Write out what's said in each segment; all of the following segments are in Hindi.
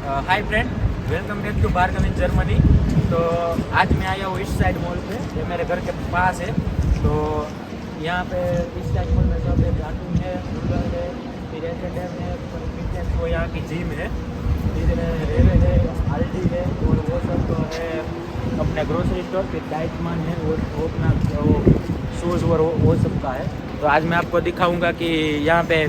Hi friend, welcome back to Bhargav in Germany. तो आज मैं आया हूँ ईस्ट साइड मॉल पे, ये मेरे घर के पास है। तो यहाँ पे ईस्ट साइड मॉल में सब है, कार्टून है, गूगल है, फिर H&M है, फिटनेस वो यहाँ की जिम है, फिर रेवे है, आल्डी है और वो सब तो है अपना ग्रोसरी स्टोर। फिर डाइटमान है वो अपना वो शूज़ और वो सब का है। तो आज मैं आपको दिखाऊँगा कि यहाँ पे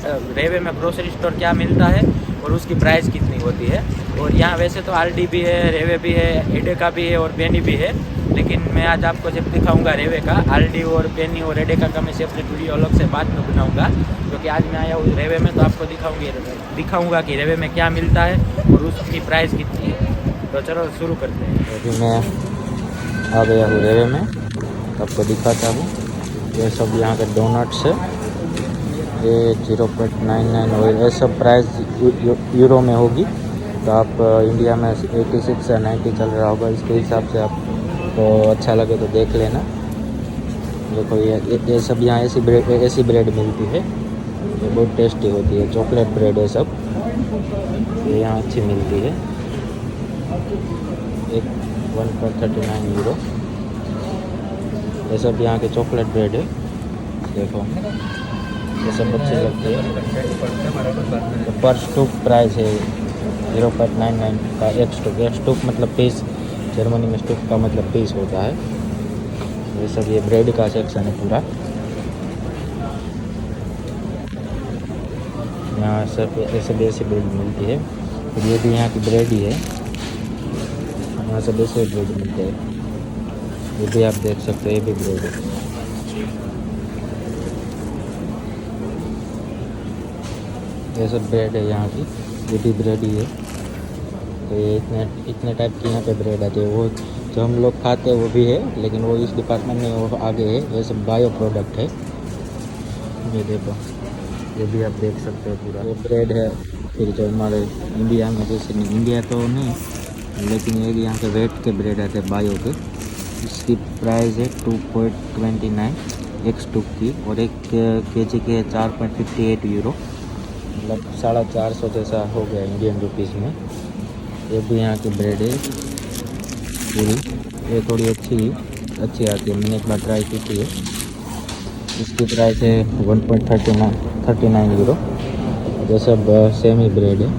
रेवे में ग्रोसरी स्टोर क्या मिलता है और उसकी प्राइस कितनी होती है। और यहाँ वैसे तो आल्डी भी है, रेवे भी है, एडेका भी है और पेनी भी है, लेकिन मैं आज आपको जब दिखाऊंगा रेवे का, आल्डी और पेनी और एडेका का मैं सेपरेट वीडियो अलग से बाद में बनाऊंगा, क्योंकि आज मैं आया हूँ रेवे में। तो आपको दिखाऊंगा कि रेवे में क्या मिलता है और उसकी प्राइस कितनी है। तो चलो शुरू करते हैं। अभी मैं आ गया हूँ रेवे में, आपको दिखाता हूँ। ये सब यहाँ के डोनट्स है, ये 0.99 और ये सब प्राइस यूरो में होगी। तो आप इंडिया में 86 या 90 चल रहा होगा, इसके हिसाब से आपको अच्छा लगे तो देख लेना। देखो ये सब यहाँ ऐसी ब्रेड मिलती है, ये बहुत टेस्टी होती है, चॉकलेट ब्रेड है सब, ये यहाँ अच्छी मिलती है। एक 1.39 यूरो। ये सब यहाँ के चॉकलेट ब्रेड है, देखो ये सब अच्छे लगते हैं। तो पर स्टूक प्राइस है 0.99 का एक स्टूक। एक स्टूक मतलब पीस, जर्मनी में स्टूक का मतलब पीस होता है। ये सब ये ब्रेड का सेक्शन है पूरा। यहाँ सब ऐसे ब्रेड मिलती है। फिर ये भी यहाँ की ब्रेड ही है, यहाँ सब ऐसे ब्रेड मिलते हैं। ये भी आप देख सकते हो, ये भी ब्रेड है। ये सब ब्रेड है यहाँ की, ये भी ब्रेड ही है। तो ये इतने टाइप की यहाँ पे ब्रेड आती है। वो जो हम लोग खाते हैं वो भी है, लेकिन वो इस डिपार्टमेंट में वो आगे है। ये सब बायो प्रोडक्ट है। ये देखो, ये भी आप देख सकते हो पूरा। ये ब्रेड है। फिर जो हमारे इंडिया में, जैसे नहीं, इंडिया तो नहीं, लेकिन ये यहाँ के वेट के ब्रेड आते हैं बायो के। इसकी प्राइस है 2.29 एक स्टूक की, और एक केजी की है 4.58 यूरो, मतलब 450 जैसा हो गया इंडियन रुपीज़ में। ये भी यहाँ की ब्रेड है पूरी, ये थोड़ी अच्छी आती है, मैंने एक बार ट्राई की थी। इसकी प्राइस है 1.39 यूरो। ये सब सेमी ब्रेड है।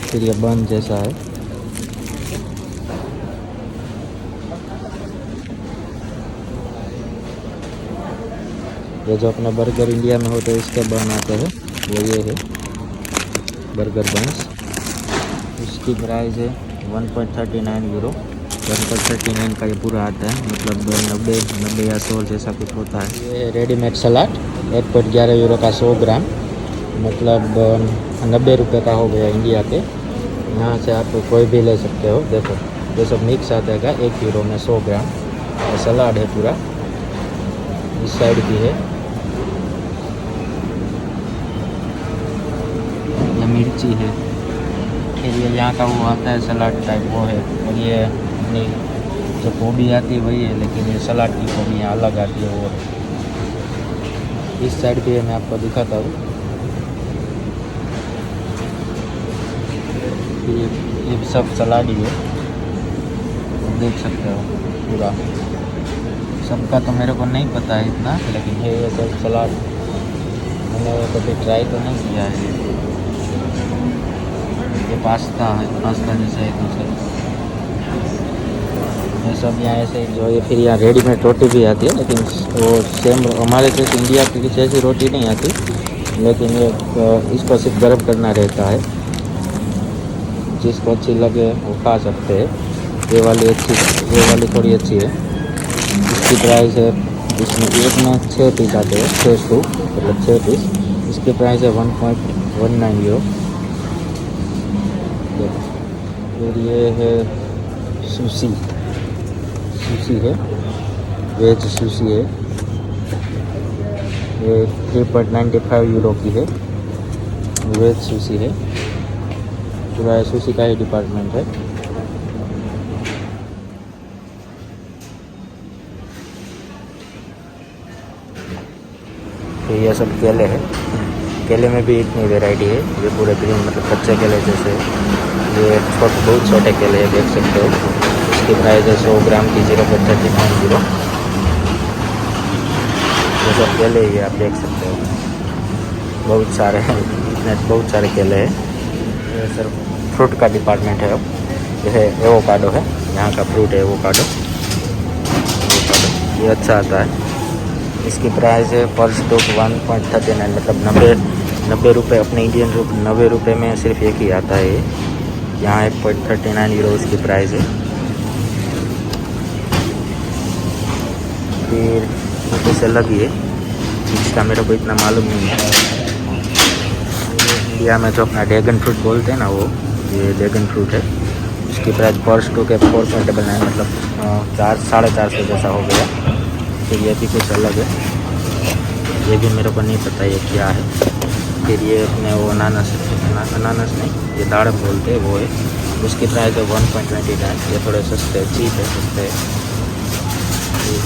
फिर ये बन जैसा है, ये जो अपना बर्गर इंडिया में होते हैं इसके बन आते हैं, वो ये है बर्गर बन्स। इसकी प्राइस है 1.39 यूरो। 1.39 का ये पूरा आता है, मतलब 90 या 100 जैसा कुछ होता है। ये रेडीमेड सलाद 1.11 यूरो का 100 ग्राम, मतलब 90 रुपये का हो गया इंडिया के। यहाँ से आप कोई भी ले सकते हो। देखो ये सब मिक्स आता है 1 यूरो में 100 ग्राम। ये सलाद है पूरा, इस साइड भी है। ये मिर्ची है। फिर ये यहाँ का वो आता है सलाद टाइप, वो है। और ये अपनी जो गोभी आती है वही है, लेकिन ये सलाद की गोभी यहाँ अलग आती है। वो इस साइड भी है, मैं आपको दिखाता हूँ। ये सब सलाद ही है, देख सकते हो पूरा। सबका तो मेरे को नहीं पता है इतना, लेकिन है ये सब सलाद। मैंने कभी ट्राई तो नहीं किया है। ये पास्ता है, पास्ता जैसे है कुछ है। ये सब यहाँ ऐसे जो ये, फिर यहाँ रेडीमेड रोटी भी आती है, लेकिन वो सेम हमारे जैसे इंडिया की जैसी रोटी नहीं आती, लेकिन ये इसको सिर्फ गर्म करना रहता है। जिसको अच्छी लगे वो खा सकते हैं। ये वाली थोड़ी अच्छी है। इसकी प्राइस है, इसमें एक में 6 पीस आते हैं, 6 स्टूक मतलब 6 पीस। इसकी प्राइस है 1.19 यूरो। फिर ये है सुशी है, वेज सुशी है। ये 3.95 यूरो की है, वेज सुशी है। पूरा सुशी का ही डिपार्टमेंट है। तो ये सब केले हैं, केले में भी इतनी वैरायटी है, ये पूरे ग्रीन मतलब कच्चे केले जैसे, ये बहुत छोटे केले हैं, देख सकते हो। इसकी प्राइस है 100 ग्राम की 0.39 ये सब केले ये आप देख सकते हो, बहुत सारे हैं, इतने बहुत सारे केले हैं। ये सर फ्रूट का डिपार्टमेंट है। अब यह एवोकाडो है, यहाँ का फ्रूट है एवोकाडो। ये अच्छा आता है। इसकी प्राइस है पर स्टॉक 1.39 मतलब 90 रुपये, अपने इंडियन 90 रुपये में सिर्फ एक ही आता है ये। यहाँ 1.39 यूरो इसकी प्राइस है। फिर कुछ अलग ही है, इसका मेरे को इतना मालूम नहीं है। इंडिया में जो अपना ड्रैगन फ्रूट बोलते हैं ना, वो ये ड्रैगन फ्रूट है। इसकी प्राइस पर स्टॉक है 4.99 मतलब 450 जैसा हो गया। फिर ये भी कुछ अलग है, ये भी मेरे को नहीं पता ये क्या है। फिर ये अपने वो अनानास नहीं, ये दाड़म बोलते हैं वो है, उसकी प्राइस है 1.29। ये थोड़े सस्ते चीप है, सस्ते है।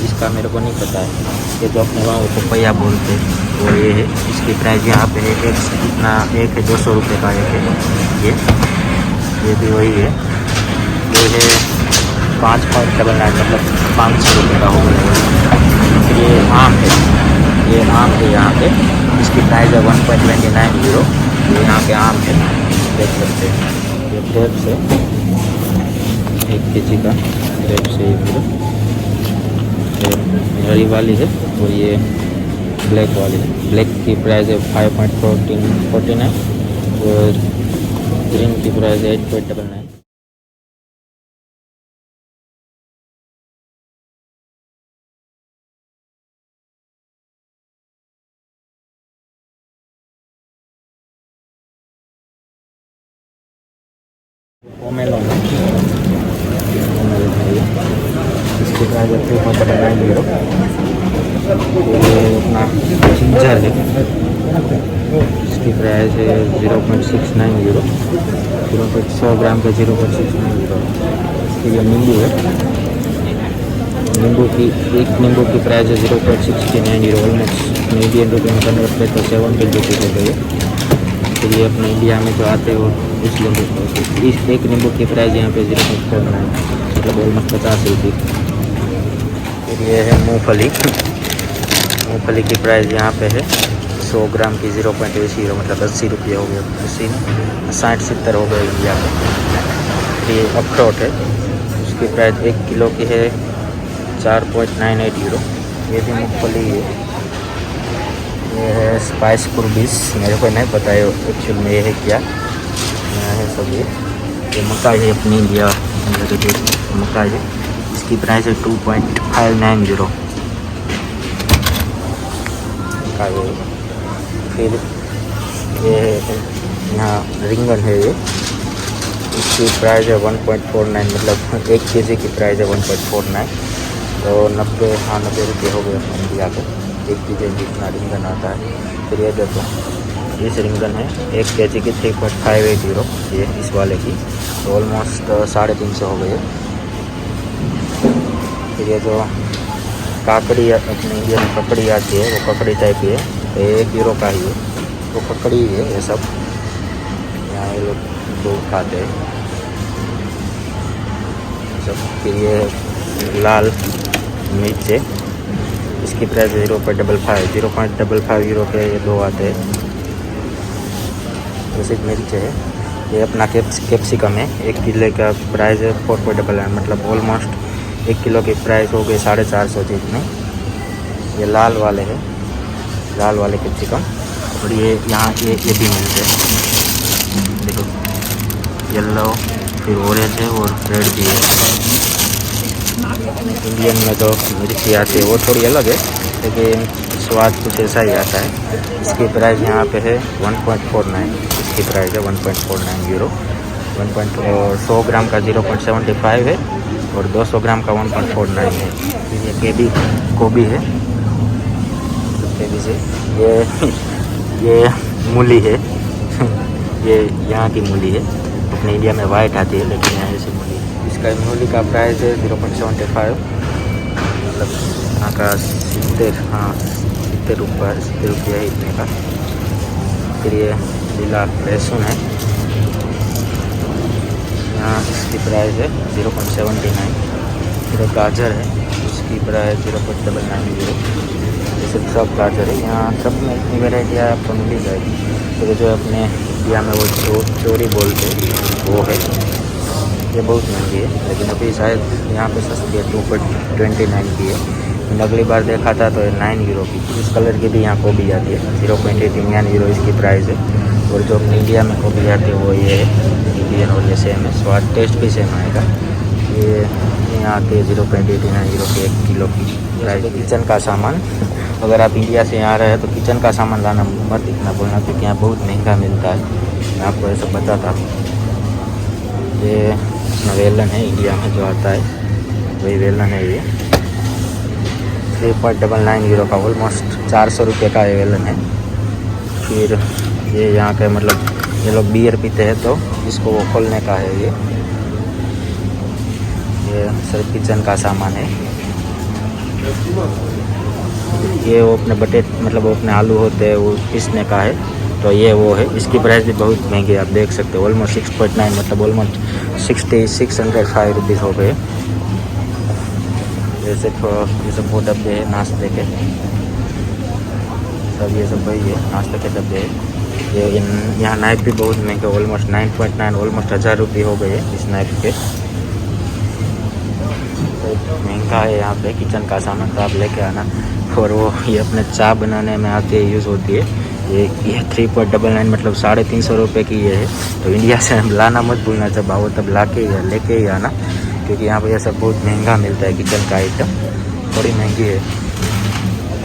इसका मेरे को नहीं पता है। ये जो अपने वहाँ पपैया बोलते हैं वो ये है। इसकी प्राइस यहाँ पे है एक है 200 रुपये का एक है। ये भी वही है। ये है 5.99 मतलब 500 रुपये का हो गया। फिर ये आम है, ये आम है यहाँ पे, इसकी प्राइस है 1.29 यूरो। ये यहाँ पे आम है, देख सकते हैं। ये ग्रेप्स है, 1 kg का ग्रेप्स है। ये हरी वाली है और ये ब्लैक वाली है। ब्लैक की प्राइस है 5.49 और ग्रीन की प्राइस है 8.99। पोमेलो है, इसकी प्राइस है 3.99 यूरो। ये अपना जिंजर है, इसकी प्राइस है 0.69 यूरो। 100 ग्राम का 0.69 यूरो। फिर ये नींबू है, एक नींबू की प्राइस है 0.69 यूरो। ऑलमोस्ट इंडियन रुपये में कन्वर्ट करते तो 70 रुपये हो गई है। फिर ये अपने इंडिया में जो आते हैं वो इस एक नींबू की प्राइस यहाँ पे 0.49 मतलब ऑलमोस्ट 50 रुपये। फिर ये है मूँगफली की प्राइस यहाँ पे है 100 ग्राम की 0.80 यूरो मतलब 80 रुपये हो गए, 60-70 हो गए इंडिया में। ये अखरोट है, उसकी प्राइस 1 किलो की है 4.98 यूरो। ये भी मूँगफली है। ये है स्पाइस कुर्बिस, मेरे को नहीं पता है एक्चुअल में ये है क्या। यहाँ है सब ये मकाई है, अपनी इंडिया मकाई है। इसकी प्राइस है 2.59 यूरो। फिर ये यहाँ रिंगन है, ये इसकी प्राइस है 1.49 मतलब 1 kg की प्राइस है 1.49 तो 90 रुपये हो गए अपने इंडिया को। 1 kg जितना रिंगन आता है। फिर ये देखो इस रिंगन है 1 kg की 3.58 यूरो, ये इस वाले की तो ऑलमोस्ट 350 हो गई है। फिर ये जो काकड़ी अपने इंडिया में ककड़ी आती है, वो ककड़ी टाइप की है, तो 1 यूरो का ही है, वो ककड़ी है ये सब। यहाँ ये लोग बहुत खाते हैं सब। फिर ये लाल मिर्च है, इसकी प्राइस 0.55 यूरो के ये 2 आते हैं। जैसे मिर्च है, ये अपना कैप्सिकम है, 1 किलो का प्राइस है 4.99 मतलब ऑलमोस्ट 1 किलो की प्राइस हो गई 450 जितने। ये लाल वाले हैं, लाल वाले कैप्सिकम। और ये यहाँ ये भी मिलते हैं, देखो येलो फिर ऑरेंज है और रेड भी है। इंडियन में जो मिर्ची आती है वो थोड़ी अलग है, लेकिन स्वाद कुछ ऐसा ही आता है। इसकी प्राइस यहाँ पे है 1.49, इसकी प्राइस है 1.49 यूरो। 100 ग्राम का 0.75 है और 200 ग्राम का 1.49 है। ये गोभी है, से ये मूली है ये यहाँ की मूली है, अपने इंडिया में वाइट आती है लेकिन यहाँ ऐसी मूली है। इसका मूली का प्राइस है 0.75 मतलब यहाँ का 70 रुपये है इतने का। फिर ये लीला लहसुन है, यहाँ इसकी प्राइस है 0.79। फिर एक गाजर है, उसकी प्राइस 0.99 ये सब गाजर है। यहाँ सब में इतनी वेराइटी आपको मिल ही जाएगी। तो जो अपने इंडिया में वो चोरी बोलते वो है, ये बहुत महंगी है, लेकिन अभी शायद यहाँ पे सस्ती है, 2.29 की है। मैंने अगली बार देखा था तो 9 यूरो की। इस कलर की भी यहाँ गोभी आती है, 0.89 यूरो इसकी प्राइस है। और जो अपने इंडिया में गोभी आती है वो ये है इंडियन, और ये सेम है, स्वाद टेस्ट भी सेम आएगा। ये यहाँ आती है 0.89 यूरो की 1 किलो की प्राइस। किचन का सामान, अगर आप इंडिया से यहाँ रहे तो किचन का सामान लाना मत इतना बोलना, क्योंकि यहाँ बहुत महंगा मिलता है। मैं आपको ये सब बताता हूँ। ये वेलन है, इंडिया में जो आता है वही वेलन है। ये 3.99 यूरो का, ऑलमोस्ट 400 रुपये का ये वेलन है। फिर ये यहाँ के मतलब ये लोग बियर पीते हैं तो इसको वो खोलने का है। ये सिर्फ किचन का सामान है। ये वो अपने बटेट मतलब वो अपने आलू होते हैं वो पीसने का है, तो ये वो है। इसकी प्राइस भी बहुत महंगी है, आप देख सकते हो, ऑलमोस्ट 6.9 मतलब ऑलमोस्ट 605 रुपीज़ हो गए। जैसे ये सब वो डब्बे है नाश्ते के, सब ये सब वही है नाश्ते के डब्बे है। ये यहाँ नाइफ भी बहुत महंगे, ऑलमोस्ट 9.9 ऑलमोस्ट 1000 रुपये हो गए इस नाइफ के। तो महंगा है यहाँ पे किचन का सामान, तो आप लेके आना। और वो ये अपने चाय बनाने में आके यूज़ होती है। ये 3.99 मतलब 350 रुपये की ये है। तो इंडिया से लाना मत भूलना, जब आओ तब लेके ही आना, क्योंकि यहाँ पर यह सब बहुत महंगा मिलता है। किचन का आइटम थोड़ी महंगी है,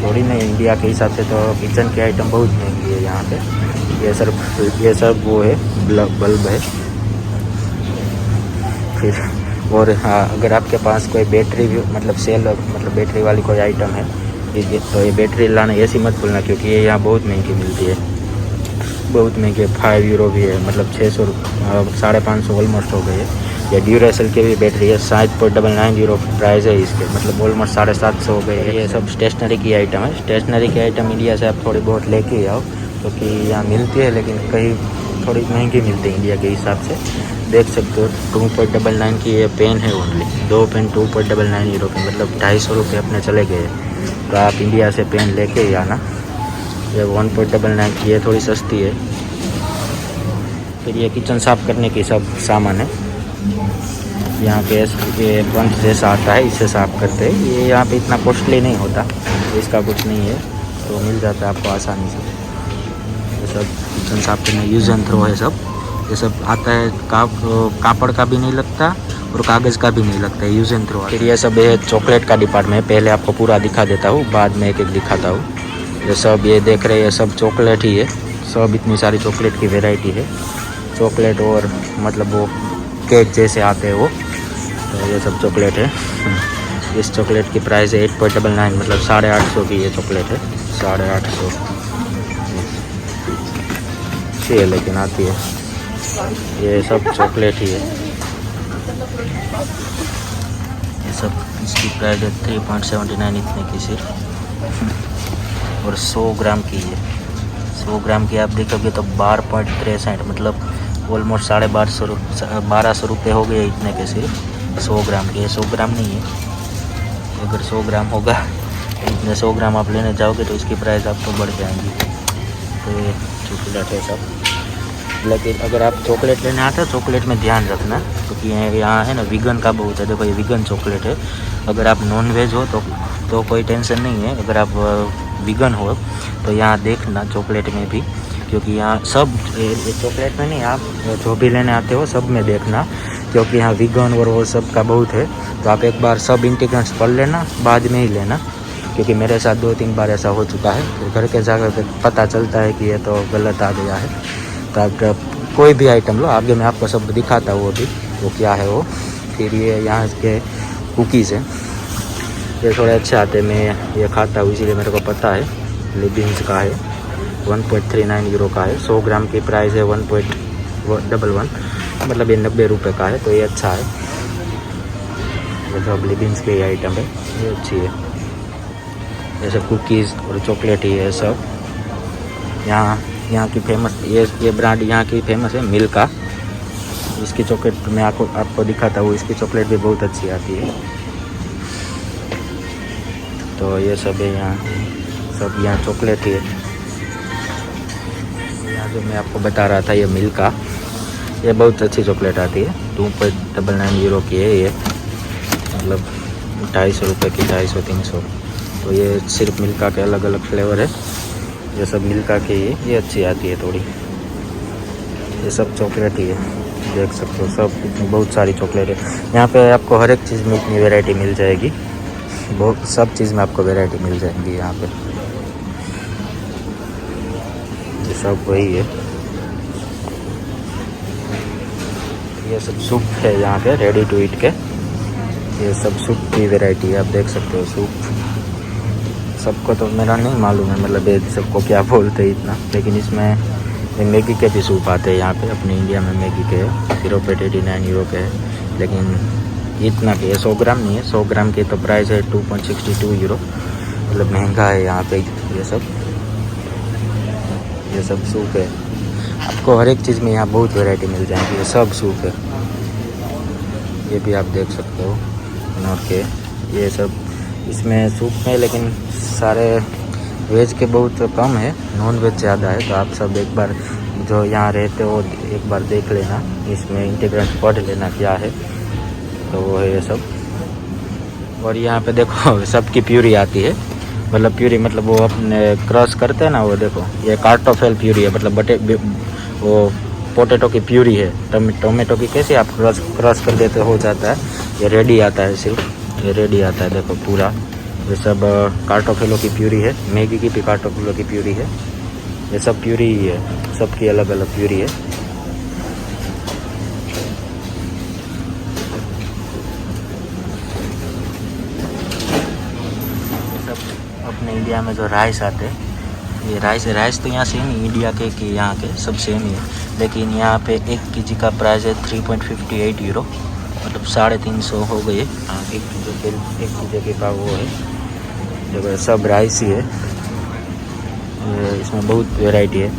थोड़ी नहीं, इंडिया के हिसाब से तो किचन की आइटम बहुत महंगी है यहाँ पे। ये सब वो है बल्ब है। फिर और हाँ, अगर आपके पास कोई बैटरी भी मतलब सेल मतलब बैटरी वाली कोई आइटम है तो ये बैटरी लाना ऐसी मत भूलना, क्योंकि ये यहाँ बहुत महंगी मिलती है, बहुत महंगी। 5 यूरो भी है, मतलब 600 550 ऑलमोस्ट हो गई है। ये ड्यूरेसेल की भी बैटरी है, 7.99 यूरो प्राइस है इसके, मतलब ऑलमोस्ट 750 हो गए है। ये सब स्टेशनरी की आइटम है। स्टेशनरी की आइटम इंडिया से आप थोड़ी बहुत लेके ही आओ, क्योंकि यहाँ मिलती है, लेकिन कहीं थोड़ी महंगी मिलती है इंडिया के हिसाब से। देख सकते हो 2.99 की ये पेन है, ओनली 2 पेन 2.99 यूरो की, मतलब 250 रुपये अपने चले गए। तो आप इंडिया से पेन लेके ही आना। ये 1.99 की, ये थोड़ी सस्ती है। फिर ये किचन साफ़ करने की सब सामान है। यहाँ पे ये पंच जैसा आता है, इससे साफ़ करते हैं। ये यहाँ पे इतना कॉस्टली नहीं होता, इसका कुछ नहीं है, तो मिल जाता है आपको आसानी से। ये सब किचन साफ़ करने यूज़ एंड थ्रो है सब। ये सब आता है, कापड़ का भी नहीं लगता और कागज़ का भी नहीं लगता है, यूज़ एंड थ्रो। फिर ये सब है चॉकलेट का डिपार्टमेंट। पहले आपको पूरा दिखा देता हूँ, बाद में एक एक दिखाता हूँ। ये सब ये देख रहे हैं, ये सब चॉकलेट ही है, सब इतनी सारी चॉकलेट की वैरायटी है। चॉकलेट और मतलब वो केक जैसे आते हैं वो, तो ये सब चॉकलेट है। इस चॉकलेट की प्राइस है 8.99 मतलब 850 की ये चॉकलेट है, 850 है, लेकिन आती है। ये सब चॉकलेट ही है, ये सब इसकी प्राइस है 3.79 इतने की सिर्फ। और 100 ग्राम की है, 100 ग्राम की आप देखोगे तो 12.63 मतलब ऑलमोस्ट 1250 रुपये हो गए इतने के सिर्फ 100 ग्राम के। 100 ग्राम नहीं है, अगर 100 ग्राम होगा, इतने 100 ग्राम आप लेने जाओगे तो इसकी प्राइस आपको बढ़ जाएंगी। तो ये चॉकलेट है सब। लेकिन अगर आप चॉकलेट लेने आते हो, चॉकलेट में ध्यान रखना, क्योंकि यहाँ है ना विगन का बहुत है। देखो ये विगन चॉकलेट है। अगर आप नॉन वेज हो तो कोई टेंशन नहीं है, अगर आप विगन हो तो यहाँ देखना चॉकलेट में भी, क्योंकि यहाँ सब चॉकलेट में नहीं, आप जो भी लेने आते हो सब में देखना, क्योंकि यहाँ विगन और वो सब का बहुत है। तो आप एक बार सब इंटीग्रेंट्स पढ़ लेना, बाद में ही लेना, क्योंकि मेरे साथ 2-3 बार ऐसा हो चुका है। फिर घर के जाकर के पता चलता है कि ये तो गलत आ गया है। तो आप कोई भी आइटम लो, आगे मैं आपको सब दिखाता हूँ वो क्या है वो। फिर ये यहाँ के कुकीज़ हैं, ये थोड़े अच्छे आते हैं, मैं ये खाता हूँ इसीलिए मेरे को पता है। लिबिन्स का है, 1.39 यूरो का है। 100 ग्राम की प्राइस है 1.11 मतलब ये 90 रुपये का है, तो ये अच्छा है। ये सब लिबिन्स के आइटम है, ये अच्छी है। ये सब कुकीज़ और चॉकलेट ही है सब। यहाँ यहाँ की फेमस, ये ब्रांड यहाँ की फेमस है मिल्का। इसकी चॉकलेट मैं आपको दिखाता हूँ, इसकी चॉकलेट भी बहुत अच्छी आती है। तो ये सब है यहाँ, सब यहाँ चॉकलेट है। यहाँ जो मैं आपको बता रहा था ये मिल्का, ये बहुत अच्छी चॉकलेट आती है। 2.99 यूरो की है ये, मतलब 250 रुपये की, 250-300। तो ये सिर्फ मिल्का के अलग अलग फ्लेवर है। ये सब मिल्का की ये अच्छी आती है थोड़ी। ये सब चॉकलेट ही है, देख सकते हो सब, इतनी बहुत सारी चॉकलेट है। यहाँ पे आपको हर एक चीज़ में इतनी वैरायटी मिल जाएगी, बहुत सब चीज़ में आपको वैरायटी मिल जाएगी यहाँ पे। ये सब वही है। ये सब सूप है यहाँ पे, रेडी टू ईट के। ये सब सूप की वैरायटी है, आप देख सकते हो सूप। सबको तो मेरा नहीं मालूम है, मतलब ये सबको क्या बोलते हैं इतना, लेकिन इसमें ये मैगी के भी सूप आते हैं यहाँ पे। अपने इंडिया में मैगी के 0.89 यूरो के है, लेकिन इतना के 100 ग्राम नहीं है। 100 ग्राम की तो प्राइस है 2.62 यूरो, मतलब महंगा है यहाँ पे ये सब सूप है। आपको हर एक चीज़ में यहाँ बहुत वैरायटी मिल जाएगी, ये सब सूप है। ये भी आप देख सकते हो नॉर के, ये सब इसमें सूप में, लेकिन सारे वेज के बहुत कम है, नॉन वेज ज़्यादा है। तो आप सब एक बार जो यहाँ रहते हो एक बार देख लेना, इसमें इंटीग्रेंट पढ़ लेना क्या है। तो वो है ये सब। और यहाँ पे देखो सबकी प्यूरी आती है, मतलब प्यूरी मतलब वो अपने क्रश करते हैं ना, वो देखो ये कार्टोफेल प्यूरी है, मतलब वो पोटैटो की प्यूरी है। टोमेटो की कैसे आप क्रश कर देते हो जाता है, ये रेडी आता है, सिर्फ ये रेडी आता है। देखो पूरा ये सब कार्टोफेलो की प्यूरी है, मैगी की भी कार्टोफेलो की प्यूरी है। ये सब प्यूरी ही है, सबकी अलग अलग प्यूरी है। ये सब अपने इंडिया में जो राइस आते हैं, ये राइस तो यहाँ सेम ही, इंडिया के कि यहाँ के सब सेम ही है, लेकिन यहाँ पे 1 kg का प्राइस है 3.58 यूरो, मतलब 350 हो गए। हाँ, एक kg के पाव वो है, जब सब राइस ही है। इसमें बहुत वैरायटी है,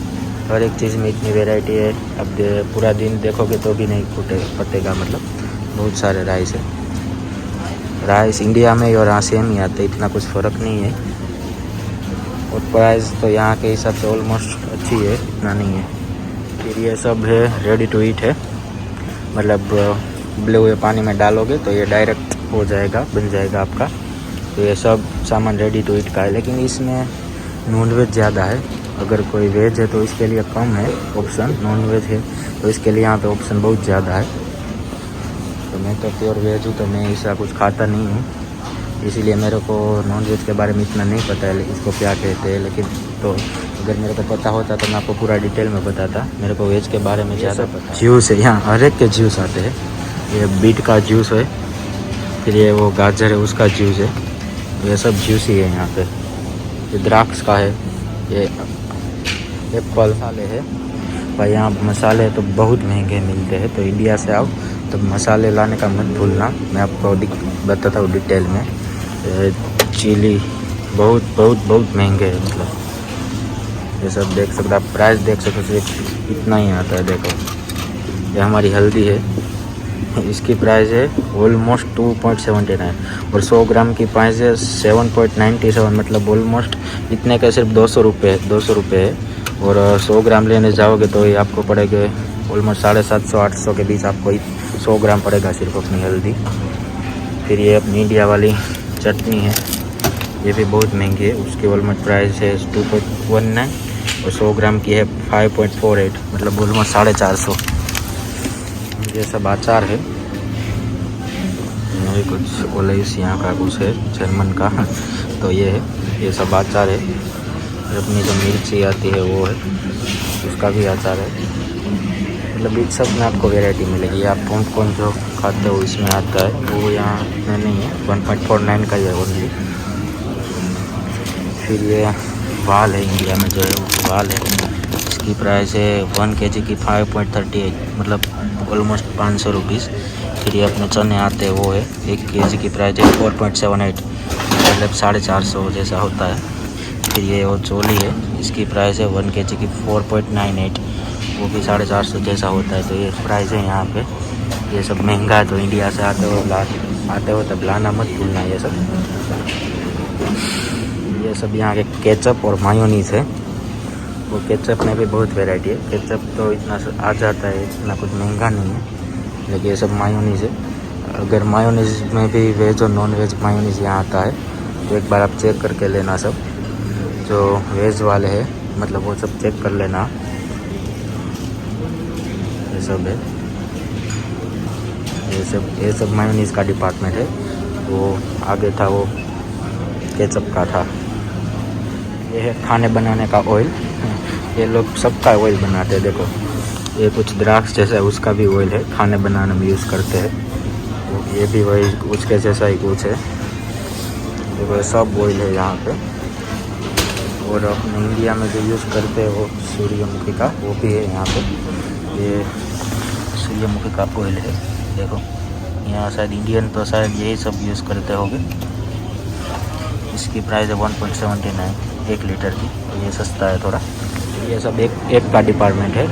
हर एक चीज़ में इतनी वैरायटी है। अब पूरा दिन देखोगे तो भी नहीं पतेगा, मतलब बहुत सारे राइस है। राइस इंडिया में और यहाँ सेम ही आते, इतना कुछ फ़र्क नहीं है। और प्राइस तो यहाँ के हिसाब से ऑलमोस्ट अच्छी है, इतना नहीं है। फिर ये सब है रेडी टू ईट है, मतलब उबले हुए पानी में डालोगे तो ये डायरेक्ट हो जाएगा, बन जाएगा आपका। तो ये सब सामान रेडी टू ईट का है, लेकिन इसमें नॉन वेज ज़्यादा है। अगर कोई वेज है तो इसके लिए कम है ऑप्शन, नॉन वेज है तो इसके लिए यहाँ पे ऑप्शन बहुत ज़्यादा है। तो मैं तो प्योर वेज हूँ, तो मैं ऐसा कुछ खाता नहीं हूँ, इसीलिए मेरे को नॉन वेज के बारे में इतना नहीं पता है इसको क्या कहते हैं। लेकिन तो अगर मेरे को पता होता तो मैं आपको पूरा डिटेल में बताता। मेरे को वेज के बारे में ज़्यादा पता है। जूस है यहाँ, हर एक के जूस आते हैं। ये बीट का जूस है, फिर ये वो गाजर है उसका जूस है, ये सब जूस ही है यहाँ पे। ये द्राक्ष का है, ये एप्पल मसाले है भाई। यहाँ मसाले तो बहुत महंगे मिलते हैं, तो इंडिया से आओ तो मसाले लाने का मत भूलना, मैं आपको बताता हूँ डिटेल में। चिली बहुत बहुत बहुत महंगे है, मतलब ये सब देख सकते आप, प्राइस देख सकते, सिर्फ इतना ही आता है। देखो ये हमारी हल्दी है, इसकी प्राइस है ऑलमोस्ट 2.79 और 100 ग्राम की प्राइस है 7.97, मतलब ऑलमोस्ट इतने का सिर्फ 200 रुपये है। और 100 ग्राम लेने जाओगे तो ये आपको पड़ेगा ऑलमोस्ट 750-800 के बीच, आपको 100 ग्राम पड़ेगा सिर्फ अपनी हल्दी। फिर ये अपनी इंडिया वाली चटनी है, ये भी बहुत महंगी है, उसकी ऑलमोस्ट प्राइस है 2.19 और 100 ग्राम की है 5.48, मतलब ऑलमोस्ट 450। ये सब अचार है, ये कुछ ओलेस यहाँ का कुछ है जर्मन का, तो ये है, ये सब अचार है। अपनी जो मिर्ची आती है वो है, उसका भी अचार है। मतलब इस सब में आपको वैरायटी मिलेगी। आप कौन जो खाते हो इसमें आता है, वो यहाँ में नहीं है, 1.49 का ही है ओनली। फिर ये वाल है, इंडिया में जो है वो वाल है, इसकी प्राइस है 1 kg की 5.38, मतलब ऑलमोस्ट 500 रुपीज़। फिर ये अपने चने आते हैं, वो है 1 kg की प्राइस है 4.78, मतलब 450 जैसा होता है। फिर ये और चोली है, इसकी प्राइस है 1 kg की 4.98, वो भी 450 जैसा होता है। तो ये प्राइस है यहाँ पे। ये सब महंगा है, तो इंडिया से आते हो तब लाना मत भूलना। ये सब यहाँ के केचप और मायोनीस है। वो केचप में भी बहुत वैरायटी है। केचप तो इतना आ जाता है, इतना कुछ महंगा नहीं है, लेकिन ये सब मायोनीस है। अगर मायोनीस में भी वेज और नॉन वेज मायोनीस यहाँ आता है, तो एक बार आप चेक करके लेना। सब जो वेज वाले हैं मतलब वो सब चेक कर लेना। ये सब है, ये सब मायोनीस का डिपार्टमेंट है। वो आगे था वो केचप का था। ये है खाने बनाने का ऑयल। ये लोग सबका ऑयल बनाते हैं। देखो ये कुछ द्राक्ष जैसा है, उसका भी ऑयल है, खाने बनाने में यूज़ करते हैं। तो ये भी वही उसके जैसा ही कुछ है। देखो सब ऑयल है यहाँ पे। और अपने इंडिया में जो यूज़ करते हैं वो सूर्यमुखी का, वो भी है यहाँ पे। ये सूर्यमुखी का ऑयल है। देखो यहाँ शायद इंडियन तो शायद यही सब यूज़ करते होंगे। इसकी प्राइस है 1.79 1 लीटर की। तो ये सस्ता है थोड़ा। ये सब एक का डिपार्टमेंट है,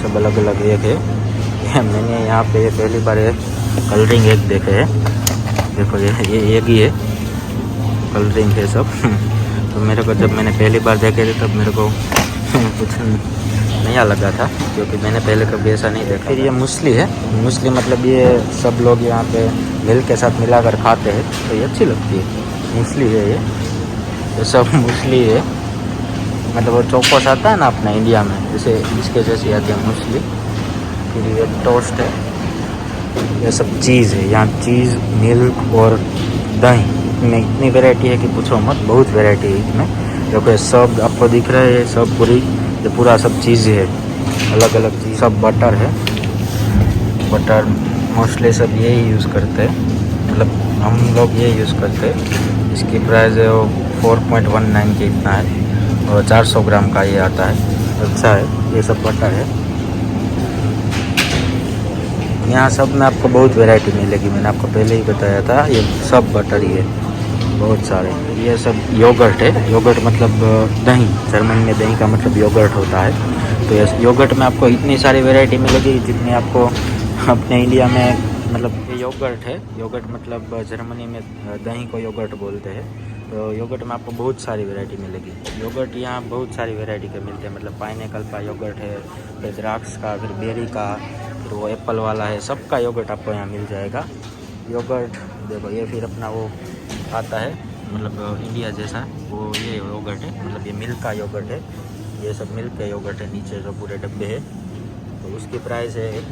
सब अलग अलग एक है। मैंने यहाँ पे पहली बार कलरिंग एक देखे है। देखो ये एक ही है, कलरिंग है सब। तो मेरे को जब मैंने पहली बार देखे थे तब मेरे को कुछ नया लगा था, क्योंकि मैंने पहले कभी ऐसा नहीं देखा। फिर ये मूसली है। मूसली मतलब ये सब लोग यहाँ पे मिल्क के साथ मिलाकर खाते हैं, तो ये अच्छी लगती है। मूसली है ये सब मूसली है। मतलब वो चौकोस आता है ना अपना इंडिया में, जैसे इसके जैसी आती है मूसली। फिर ये टोस्ट है। ये सब चीज़ है यहाँ, चीज़, मिल्क और दही में इतनी वैरायटी है कि पूछो मत, बहुत वैरायटी है इसमें। देखो ये सब आपको दिख रहा है, ये सब ये पूरा सब चीज़ है, अलग अलग चीज़। सब बटर है, बटर मोस्टली सब यही यूज़ करते हैं, मतलब हम लोग ये यूज़ करते हैं। इसकी प्राइस है वो 4.19 के इतना है, और 400 ग्राम का ये आता है। अच्छा है, ये सब बटर है। यहाँ सब में आपको बहुत वैरायटी मिलेगी, मैंने आपको पहले ही बताया था। ये सब बटर ही है, बहुत सारे। ये सब योगर्ट है। योगर्ट मतलब दही, जर्मन में दही का मतलब योगर्ट होता है। तो ये योगर्ट में आपको इतनी सारी वैरायटी मिलेगी जितनी आपको अपने इंडिया में, मतलब ये योगर्ट है। योगर्ट मतलब जर्मनी में दही को योगर्ट बोलते हैं। तो योगर्ट में आपको बहुत सारी वैरायटी मिलेगी। योगर्ट यहाँ बहुत सारी वैरायटी के मिलते हैं, मतलब पाइनएप्पल का योगर्ट है, फिर द्राक्ष का, फिर बेरी का, फिर वो एप्पल वाला है। सबका योगर्ट आपको यहाँ मिल जाएगा। योगर्ट देखो ये फिर अपना वो आता है, मतलब इंडिया जैसा वो ये योगर्ट है, मतलब ये मिल्क का योगर्ट है। ये सब मिल्क के योगर्ट है, नीचे जो पूरे डब्बे है। तो उसकी प्राइस है 1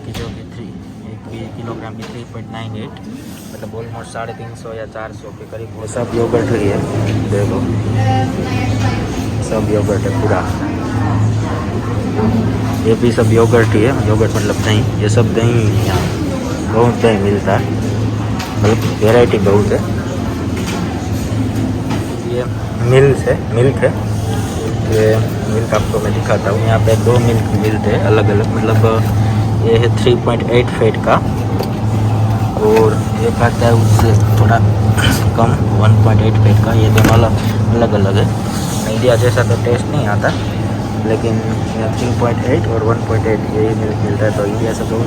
किलोग्राम की 3.98, मतलब ऑलमोस्ट 350 या 400 के करीब। वो सब योगर्ट ही है। देखो सब योगर्ट है पूरा। ये भी सब योगर्ट ही है। योगर्ट मतलब दही, ये सब दही है यहाँ, बहुत दही मिलता है, मतलब वेराइटी बहुत है। ये मिल्क है। ये मिल्क आपको मैं दिखाता हूँ। यहाँ पे 2 मिल्क मिलते हैं अलग अलग, मतलब ये है 3.8 फैट का, और एक आता है उससे थोड़ा कम 1.8 फैट का। ये दोनों अलग अलग है। इंडिया जैसा तो टेस्ट नहीं आता, लेकिन 3.8 और 1.8 यही मिल्क मिलता है। तो इंडिया से तो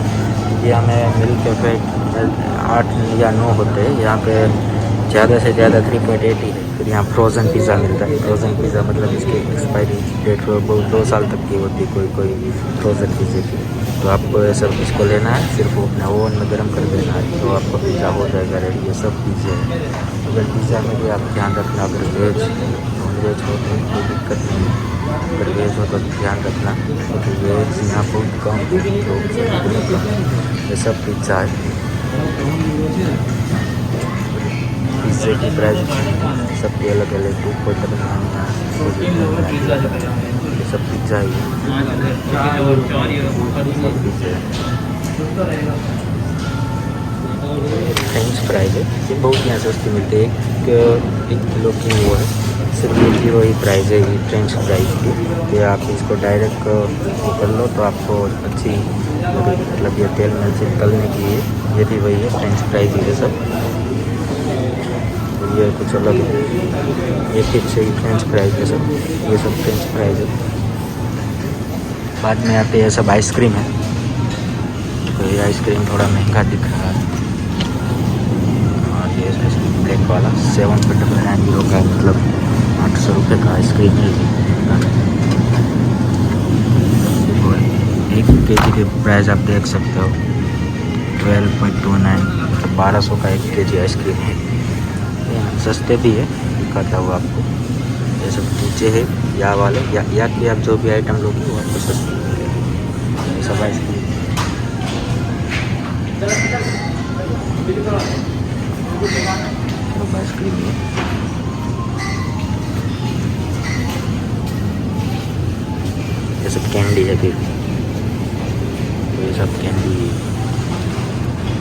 इंडिया में मिल्क के फैट 8 या 9 होते हैं, यहाँ पे ज़्यादा से ज़्यादा 3.8 ही है। फिर यहाँ फ्रोज़न पिज़्ज़ा मिलता है। फ्रोज़न पिज़्ज़ा मतलब इसकी एक्सपायरी डेट 2 साल तक की होती है कोई फ्रोज़न पिज़्ज़े की। तो आपको ये सब इसको लेना है, सिर्फ वो अपने ओवन में गर्म कर देना है, तो आपको पिज़्ज़ा हो जाएगा रेडी। ये सब पिज़्ज़े हैं। अगर पिज़्ज़ा में भी आप ध्यान रखना, अगर वेज नॉन वेज हो तो कोई दिक्कत नहीं है, अगर वेज हो तो ध्यान रखना, क्योंकि वेज यहाँ बहुत कम ये सब पिज़्ज़ा है। पिज़्ज़े की प्राइस सबकी अलग अलग, 2.9 ये सब पिज़्ज़ा ही फ्रेंच फ्राइज है। ये बहुत यहाँ सस्ती मिलती है, 1 किलो की वो है, सिर्फ 1 किलो ही प्राइस है ये फ्रेंच फ्राइज की। ये आप इसको डायरेक्ट कर लो तो आपको अच्छी, मतलब ये तेल में से तलने की है। ये भी वही है, फ्रेंच फ्राइज ही है सब। तो ये कुछ अलग है, ये फिक्स है फ्रेंच फ्राइज है सब, ये सब फ्रेंच फ्राइज है। बाद में यहाँ पे ये सब आइसक्रीम है, तो ये आइसक्रीम थोड़ा महंगा दिख रहा है। और ये आइसक्रीम ब्लैक वाला 7.99 यूरो का, मतलब 800 रुपये का आइसक्रीम है। देखो 1 kg के प्राइस आप देख सकते हो, 12.29, मतलब 1200 का 1 kg आइसक्रीम है। सस्ते भी है, दिखाता हूँ आपको। ये सब नीचे है या वाले या कि आप जो भी आइटम लोगे वो आपको सस्ते मिलेंगे। ये सब आइसक्रीम है। ये सब कैंडी है फिर, तो ये सब कैंडी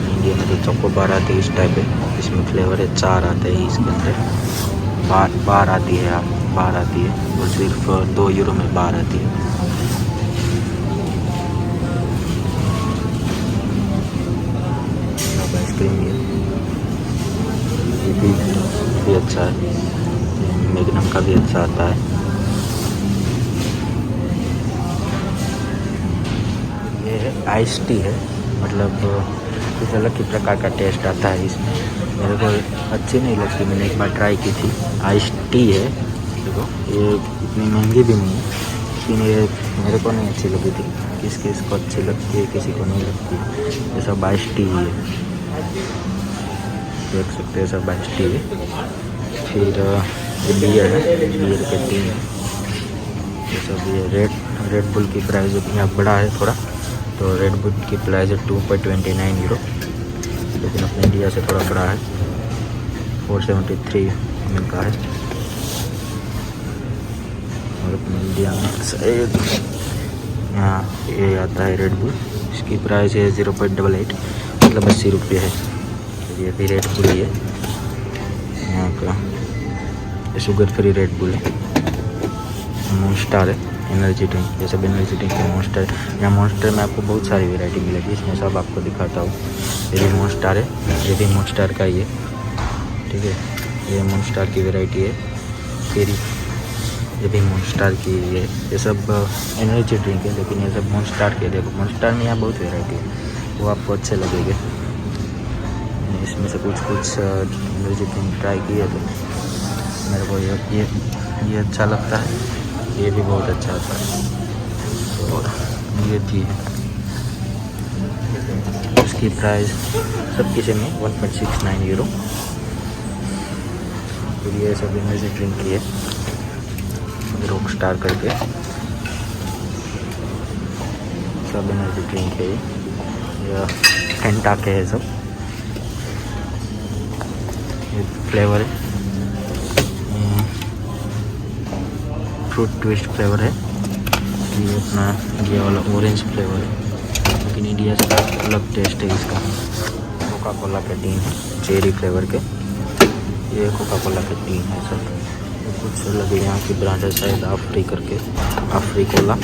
इंडिया में तो चोकोबार आती है इस टाइप है, इसमें फ्लेवर है 4 आते हैं इसके अंदर। बार आती है, आप बार आती है, और सिर्फ 2 यूरो में बार आती है। अब आइसक्रीम ये भी अच्छा है, मैग्नम का भी अच्छा आता है। ये है आइस टी है, मतलब कुछ अलग ही प्रकार का टेस्ट आता है इसमें। मेरे को अच्छी नहीं लगती, मैंने एक बार ट्राई की थी। आइस टी है, देखो ये इतनी महंगी भी नहीं है, लेकिन ये मेरे को नहीं अच्छी लगी थी। किसको अच्छी लगती है, किसी को नहीं लगती। ये सब आइस टी ही है, देख सकते हैं, सब आइस टी है। फिर ये बियर है, बियर के टी है। ये सब ये रेड बुल की प्राइस यहाँ बड़ा है थोड़ा, तो रेड बुल की प्राइस है 2.29 यूरो, लेकिन अपने इंडिया से थोड़ा बड़ा है, 473 ml का है। और अपने इंडिया में शायद यहाँ ये आता है रेड बुल, इसकी प्राइस है 0.88, मतलब 80 रुपये है। तो ये भी रेड बुल ही है यहाँ का, शुगर फ्री रेड बुल है। मॉन्स्टर है एनर्जी ड्रिंक, ये सब एनर्जी ड्रिंक है। मॉन्स्टर, यहाँ मॉन्स्टर में आपको बहुत सारी वैरायटी मिलेगी, इसमें सब आपको दिखाता हूँ। ये भी मॉन्स्टर है, ये भी मॉन्स्टर का ही है, ठीक है। ये मॉन्स्टर की वैरायटी है। फिर ये भी मॉन्स्टर की है। ये सब एनर्जी ड्रिंक है, लेकिन ये सब मॉन्स्टर के। देखो मॉन्स्टर में यहाँ बहुत वैरायटी है, वो आपको अच्छे लगेंगे। इसमें से कुछ एनर्जी ड्रिंक ट्राई किए तो मेरे को ये अच्छा लगता है, ये भी बहुत अच्छा आता है। और ये थी इसकी प्राइस सब किसी में 1.69 यूरो। फिर ये सब एनर्जी ड्रिंक की है, रॉक स्टार करके सब एनर्जी ड्रिंक है। ये फेंटा के है सब, ये फ्लेवर है, फ्रूट ट्विस्ट फ्लेवर है। ये अपना इंडिया वाला ऑरेंज फ्लेवर है, लेकिन इंडिया से अलग टेस्ट है इसका। कोका कोला के टीन है चेरी फ्लेवर के, ये कोका कोला के टीन है सब। तो कुछ अलग है, यहाँ की ब्रांड है शायद आफ्री करके, आफ्री कोला।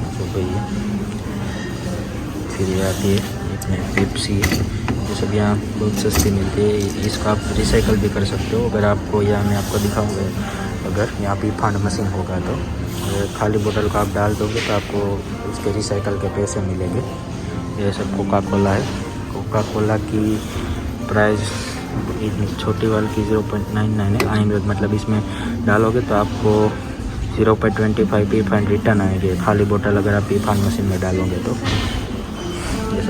तो भैया फिर ये आती है इसमें पेप्सी, ये सब यहाँ बहुत सस्ती मिलती है। इसको आप रिसाइकल भी कर सकते हो। अगर आपको यहाँ मैं आपको दिखाऊंगा, अगर यहाँ पे फंड मशीन होगा तो खाली बोतल को आप डाल दोगे तो आपको उसके रिसाइकल के पैसे मिलेंगे। ये सब कोका कोला है, कोका कोला की प्राइस छोटी वाली की 0.99 है। आएंगे मतलब इसमें डालोगे तो आपको 0.25 पी फंड रिटर्न आएंगे, खाली बोतल अगर आप पी फंड मशीन में डालोगे तो। ये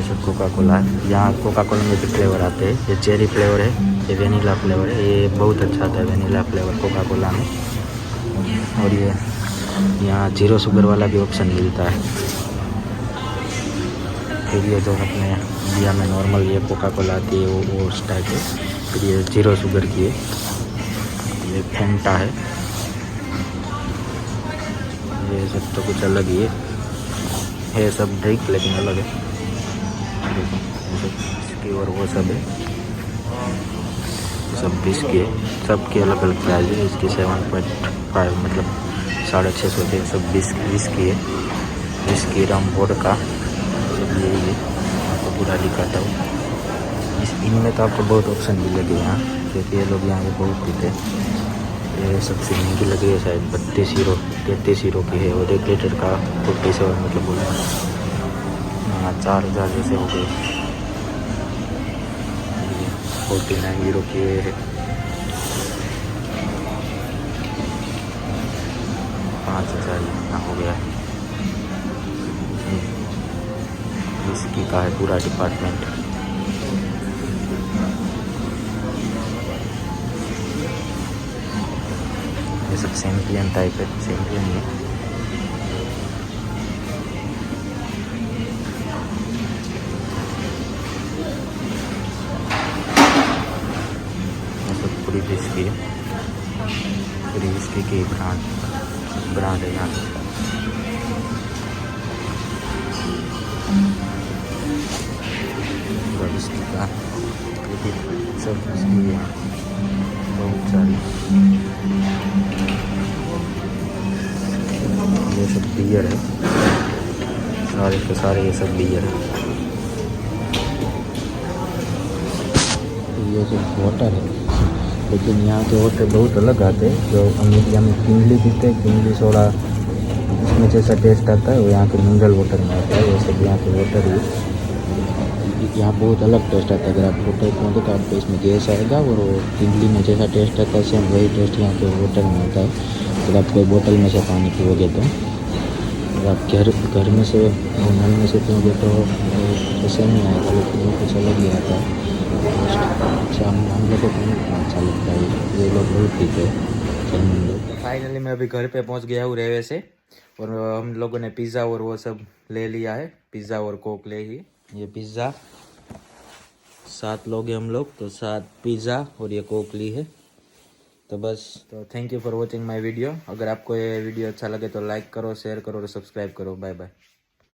सब कोका कोला है। यहाँ कोका कोला में भी फ्लेवर आते हैं, ये चेरी फ्लेवर है, ये वेनिला फ्लेवर है, ये बहुत अच्छा आता है वेनिला फ्लेवर कोका कोला में। और ये यहाँ 0 शुगर वाला भी ऑप्शन मिलता है। फिर ये जो अपने इंडिया में नॉर्मल ये कोका कोला आती है वो उस टाइप है। फिर ये 0 शुगर की है, ये फेंटा है। ये सब तो कुछ अलग ही है सब ड्रिंक, लेकिन अलग है। इसकी और वो सब है, सब बिस्की है, सबकी अलग अलग प्राइस है। इसकी 7.5 मतलब 650 रुपये सब बिस्की है। बिस्की रम वोडका सब यही है, आपको पूरा दिखाता हूँ। इनमें तो आपको बहुत ऑप्शन भी लगे यहाँ, क्योंकि ये लोग यहाँ पे बहुत पीते हैं। ये सबसे महंगी लग रही है शायद 32 यूरो 33 यूरो की है, और 1 लीटर का 47 मतलब बोला। हाँ 4000 जैसे हो गए। 49 यूरो की है। 5000 इतना हो गया है। इसकी का है पूरा डिपार्टमेंट। ये सब चैंपियन टाइप है, चैंपियन है। ये सब पूरी विस्की है, पूरी विस्की की ब्रांड है यहाँ पे। पूरा विस्की का सब विस्की है यहाँ, बहुत सारी। ये सब बियर है, सारे के सारे ये सब बियर है। ये सब वाटर है, लेकिन यहाँ के वाटर बहुत अलग आते हैं। जो अमेरिका में किंगली पीते हैं, किंगली सोडा इसमें जैसा टेस्ट आता है, वो यहाँ के मिनरल वाटर में आता है। ये सब यहाँ के वाटर है, यहाँ बहुत अलग टेस्ट आता है। अगर आप वाटर पियोगे तो आपको इसमें गैस आएगा, और वो किंगली में जैसा टेस्ट आता है सेम वही टेस्ट यहाँ के वाटर में आता है। अगर आप कोई बोतल में से पानी पियोगे तो, अगर आप घर में से नल में से पियोगे तो ऐसे नहीं आएगा, लेकिन वो कुछ अलग ही आता है। अच्छा हम लोगों को नहीं इतना अच्छा लगता है, ये लोग बहुत पीते हैं। फाइनली मैं अभी घर पे पहुंच गया हूँ रेवे से, और हम लोगों ने पिज़्ज़ा और वो सब ले लिया है। पिज़्ज़ा और कोक ले ही। ये पिज़्ज़ा 7 लोग हैं हम लोग, तो 7 पिज़्ज़ा और ये कोक ली है। तो बस, तो thank you for watching my video. अगर आपको ये वीडियो अच्छा लगे तो लाइक करो, शेयर करो और सब्सक्राइब करो। Bye bye.